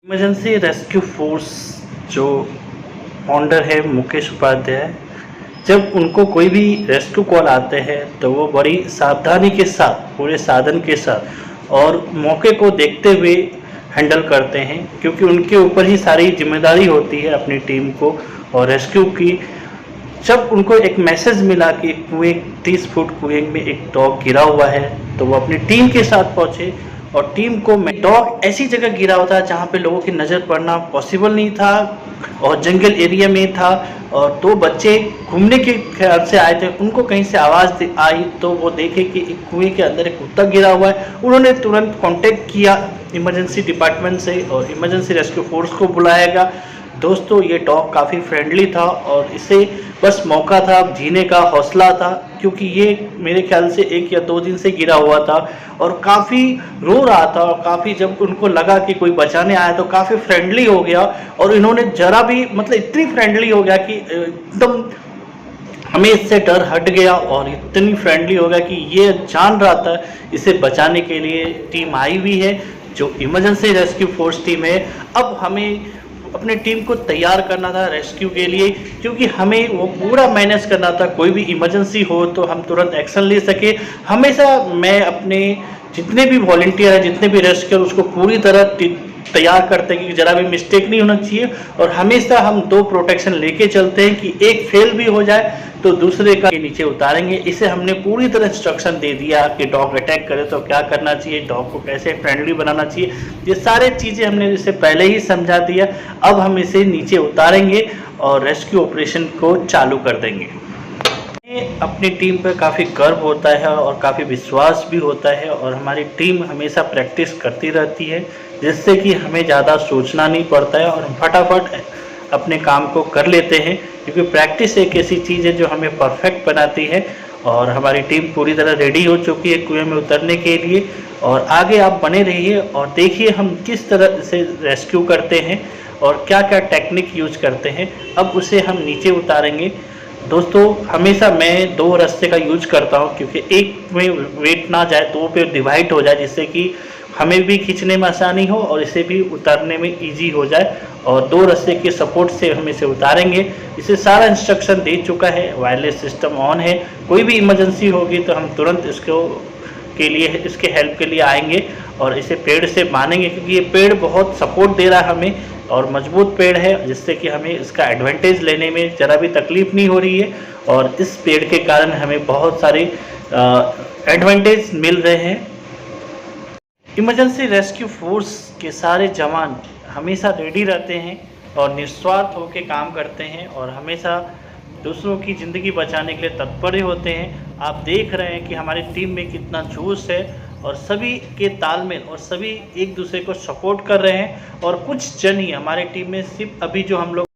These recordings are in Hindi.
इमरजेंसी रेस्क्यू फोर्स जो फाउंडर है मुकेश उपाध्याय, जब उनको कोई भी रेस्क्यू कॉल आते हैं तो वो बड़ी सावधानी के साथ, पूरे साधन के साथ और मौके को देखते हुए हैंडल करते हैं, क्योंकि उनके ऊपर ही सारी जिम्मेदारी होती है अपनी टीम को और रेस्क्यू की। जब उनको एक मैसेज मिला कि कुएं 30 फुट कुएं में एक डॉग गिरा हुआ है, तो वो अपनी टीम के साथ पहुंचे और टीम को डॉग ऐसी जगह गिरा हुआ था जहाँ पे लोगों की नज़र पड़ना पॉसिबल नहीं था और जंगल एरिया में था। और दो बच्चे घूमने के ख्याल से आए थे, उनको कहीं से आवाज़ आई तो वो देखे कि एक कुएं के अंदर एक कुत्ता गिरा हुआ है। उन्होंने तुरंत कांटेक्ट किया इमरजेंसी डिपार्टमेंट से और इमरजेंसी रेस्क्यू फोर्स को बुलाया गया। दोस्तों, ये डॉग काफ़ी फ्रेंडली था और इसे बस मौका था, जीने का हौसला था, क्योंकि ये मेरे ख्याल से 1 या 2 दिन से गिरा हुआ था और काफ़ी रो रहा था। और काफ़ी जब उनको लगा कि कोई बचाने आया तो काफ़ी फ्रेंडली हो गया और इन्होंने ज़रा भी इतनी फ्रेंडली हो गया कि एकदम हमें इससे डर हट गया और इतनी फ्रेंडली हो गया कि ये जान रहा था इसे बचाने के लिए टीम आई हुई है, जो इमरजेंसी रेस्क्यू फोर्स टीम है। अब हमें अपनी टीम को तैयार करना था रेस्क्यू के लिए, क्योंकि हमें वो पूरा मैनेज करना था। कोई भी इमरजेंसी हो तो हम तुरंत एक्शन ले सके। हमेशा मैं अपने जितने भी वॉलंटियर हैं, जितने भी रेस्क्यूअर, उसको पूरी तरह तैयार करते हैं कि जरा भी मिस्टेक नहीं होना चाहिए। और हमेशा हम 2 प्रोटेक्शन लेके चलते हैं कि एक फेल भी हो जाए तो दूसरे का नीचे उतारेंगे। इसे हमने पूरी तरह इंस्ट्रक्शन दे दिया कि डॉग अटैक करे तो क्या करना चाहिए, डॉग को कैसे फ्रेंडली बनाना चाहिए, ये सारे चीज़ें हमने इसे पहले ही समझा दिया। अब हम इसे नीचे उतारेंगे और रेस्क्यू ऑपरेशन को चालू कर देंगे। अपनी टीम पर काफ़ी गर्व होता है और काफ़ी विश्वास भी होता है और हमारी टीम हमेशा प्रैक्टिस करती रहती है, जिससे कि हमें ज़्यादा सोचना नहीं पड़ता है और हम फटाफट अपने काम को कर लेते हैं, क्योंकि प्रैक्टिस एक ऐसी चीज़ है जो हमें परफेक्ट बनाती है। और हमारी टीम पूरी तरह रेडी हो चुकी है कुएं में उतरने के लिए। और आगे आप बने रहिए और देखिए हम किस तरह से रेस्क्यू करते हैं और क्या क्या टेक्निक यूज करते हैं। अब उसे हम नीचे उतारेंगे। दोस्तों, हमेशा मैं 2 रास्ते का यूज करता हूं, क्योंकि एक में वेट ना जाए, 2 पे डिवाइड हो जाए, जिससे कि हमें भी खींचने में आसानी हो और इसे भी उतारने में इजी हो जाए। और 2 रास्ते के सपोर्ट से हम इसे उतारेंगे। इसे सारा इंस्ट्रक्शन दे चुका है, वायरलेस सिस्टम ऑन है। कोई भी इमरजेंसी होगी तो हम तुरंत इसके हेल्प के लिए आएंगे और इसे पेड़ से बांधेंगे, क्योंकि ये पेड़ बहुत सपोर्ट दे रहा है हमें और मजबूत पेड़ है, जिससे कि हमें इसका एडवांटेज लेने में ज़रा भी तकलीफ नहीं हो रही है। और इस पेड़ के कारण हमें बहुत सारे एडवांटेज मिल रहे हैं। इमरजेंसी रेस्क्यू फोर्स के सारे जवान हमेशा रेडी रहते हैं और निस्वार्थ होकर काम करते हैं और हमेशा दूसरों की ज़िंदगी बचाने के लिए तत्पर होते हैं। आप देख रहे हैं कि हमारी टीम में कितना जोश है और सभी के तालमेल और सभी एक दूसरे को सपोर्ट कर रहे हैं। और कुछ जन ही हमारे टीम में सिर्फ अभी जो हम लोग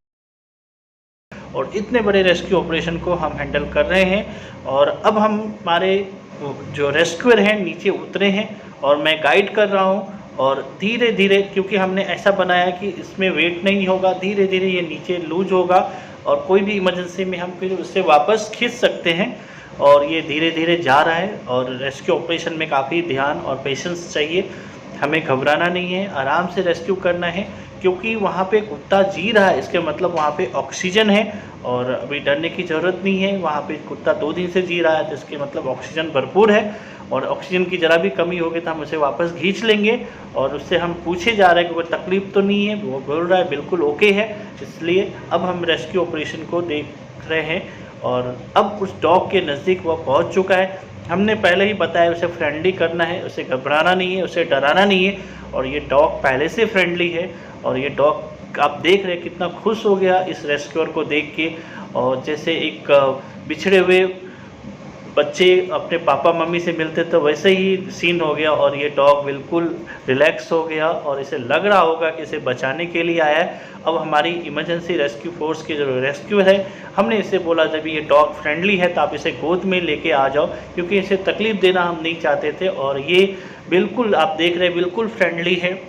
और इतने बड़े रेस्क्यू ऑपरेशन को हम हैंडल कर रहे हैं। और अब हम हमारे जो रेस्क्यूअर हैं नीचे उतरे हैं और मैं गाइड कर रहा हूं। और धीरे धीरे, क्योंकि हमने ऐसा बनाया कि इसमें वेट नहीं होगा, धीरे धीरे ये नीचे लूज होगा और कोई भी इमरजेंसी में हम फिर उससे वापस खींच सकते हैं। और ये धीरे धीरे जा रहा है और रेस्क्यू ऑपरेशन में काफ़ी ध्यान और पेशेंस चाहिए। हमें घबराना नहीं है, आराम से रेस्क्यू करना है, क्योंकि वहाँ पे कुत्ता जी रहा है, इसके मतलब वहाँ पे ऑक्सीजन है और अभी डरने की ज़रूरत नहीं है। वहाँ पे कुत्ता 2 दिन से जी रहा है, तो इसके मतलब ऑक्सीजन भरपूर है और ऑक्सीजन की ज़रा भी कमी होगी तो हम उसे वापस खींच लेंगे। और उससे हम पूछे जा रहे हैं कि कोई तकलीफ़ तो नहीं है, वो बोल रहा है बिल्कुल ओके है। इसलिए अब हम रेस्क्यू ऑपरेशन को देख रहे हैं और अब उस डॉग के नज़दीक वो पहुँच चुका है। हमने पहले ही बताया उसे फ्रेंडली करना है, उसे घबराना नहीं है, उसे डराना नहीं है। और ये डॉग पहले से फ्रेंडली है और ये डॉग आप देख रहे हैं कितना खुश हो गया इस रेस्क्यूअर को देख के। और जैसे एक बिछड़े हुए बच्चे अपने पापा मम्मी से मिलते तो वैसे ही सीन हो गया और ये डॉग बिल्कुल रिलैक्स हो गया और इसे लग रहा होगा कि इसे बचाने के लिए आया है। अब हमारी इमरजेंसी रेस्क्यू फोर्स के जो रेस्क्यूअर है, हमने इसे बोला जब ये डॉग फ्रेंडली है तो आप इसे गोद में लेके आ जाओ, क्योंकि इसे तकलीफ़ देना हम नहीं चाहते थे। और ये बिल्कुल आप देख रहे हैं बिल्कुल फ्रेंडली है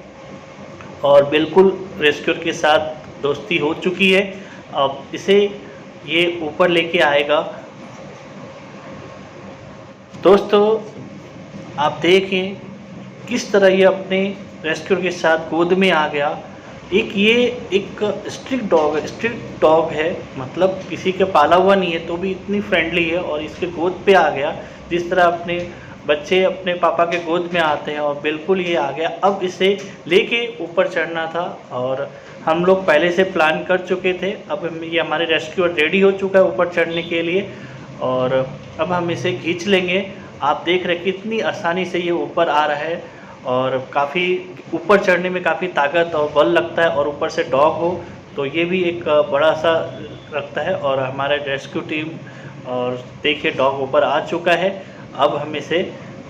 और बिल्कुल रेस्क्यूअर के साथ दोस्ती हो चुकी है। अब इसे ये ऊपर लेके आएगा। दोस्तों, आप देखें किस तरह ये अपने रेस्क्यूअर के साथ गोद में आ गया एक ये एक स्ट्रिक्ट डॉग है, मतलब किसी के पाला हुआ नहीं है तो भी इतनी फ्रेंडली है, और इसके गोद पे आ गया जिस तरह अपने बच्चे अपने पापा के गोद में आते हैं, और बिल्कुल ये आ गया। अब इसे लेके ऊपर चढ़ना था, और हम लोग पहले से प्लान कर चुके थे। अब ये हमारे रेस्क्यूअर रेडी हो चुका है ऊपर चढ़ने के लिए, और अब हम इसे खींच लेंगे। आप देख रहे हैं कितनी आसानी से ये ऊपर आ रहा है, और काफ़ी ऊपर चढ़ने में काफ़ी ताकत और बल लगता है, और ऊपर से डॉग हो तो ये भी एक बड़ा सा लगता है। और हमारे रेस्क्यू टीम, और देखिए डॉग ऊपर आ चुका है। अब हम इसे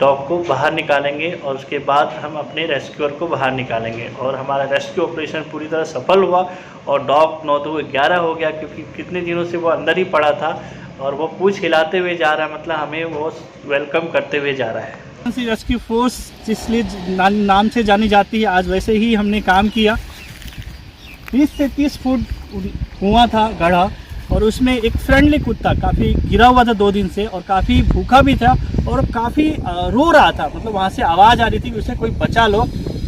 डॉग को बाहर निकालेंगे, और उसके बाद हम अपने रेस्क्यूअर को बाहर निकालेंगे, और हमारा रेस्क्यू ऑपरेशन पूरी तरह सफल हुआ। और डॉग 9 2 11 हो गया, क्योंकि कितने दिनों से वो अंदर ही पड़ा था, और वो पूंछ हिलाते हुए जा रहा है, मतलब हमें वो वेलकम करते हुए जा रहा है। रेस्क्यू फोर्स जिसलिए नाम से जानी जाती है, आज वैसे ही हमने काम किया। 20 से 30 फुट कुआं था गढ़ा, और उसमें एक फ्रेंडली कुत्ता काफ़ी गिरा हुआ था 2 दिन से, और काफ़ी भूखा भी था, और काफ़ी रो रहा था, मतलब वहाँ से आवाज़ आ रही थी कि उसे कोई बचा लो।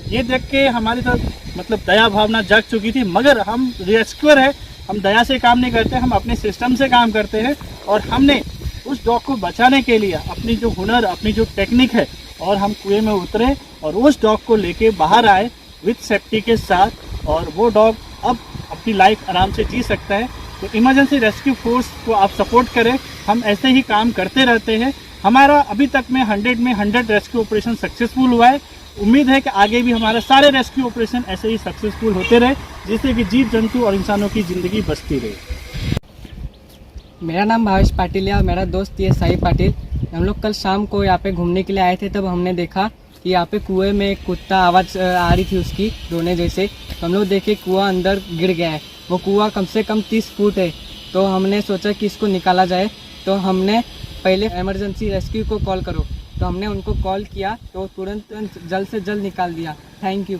ये देख के हमारी तो मतलब दया भावना जग चुकी थी, मगर हम रेस्क्यूअर है, हम दया से काम नहीं करते, हम अपने सिस्टम से काम करते हैं। और हमने उस डॉग को बचाने के लिए अपनी जो हुनर, अपनी जो टेक्निक है, और हम कुएं में उतरे और उस डॉग को लेके बाहर आए विद सेफ्टी के साथ, और वो डॉग अब अपनी लाइफ आराम से जी सकता है। तो इमरजेंसी रेस्क्यू फोर्स को आप सपोर्ट करें, हम ऐसे ही काम करते रहते हैं। हमारा अभी तक में 100 रेस्क्यू ऑपरेशन सक्सेसफुल हुआ है। उम्मीद है कि आगे भी हमारे सारे रेस्क्यू ऑपरेशन ऐसे ही सक्सेसफुल होते रहे, जिससे कि जीव जंतु और इंसानों की ज़िंदगी बचती रहे। मेरा नाम भावेश पाटिल है और मेरा दोस्त ये साई पाटिल। हम लोग कल शाम को यहाँ पे घूमने के लिए आए थे, तब हमने देखा कि यहाँ पे कुएं में एक कुत्ता आवाज़ आ रही थी उसकी रोने जैसे। तो हम लोग देखे कुआं अंदर गिर गया है। वो कुआं कम से कम 30 फुट है। तो हमने सोचा कि इसको निकाला जाए, तो हमने पहले इमरजेंसी रेस्क्यू को कॉल करो, तो हमने उनको कॉल किया, तो तुरंत जल्द से जल्द निकाल दिया। Thank you.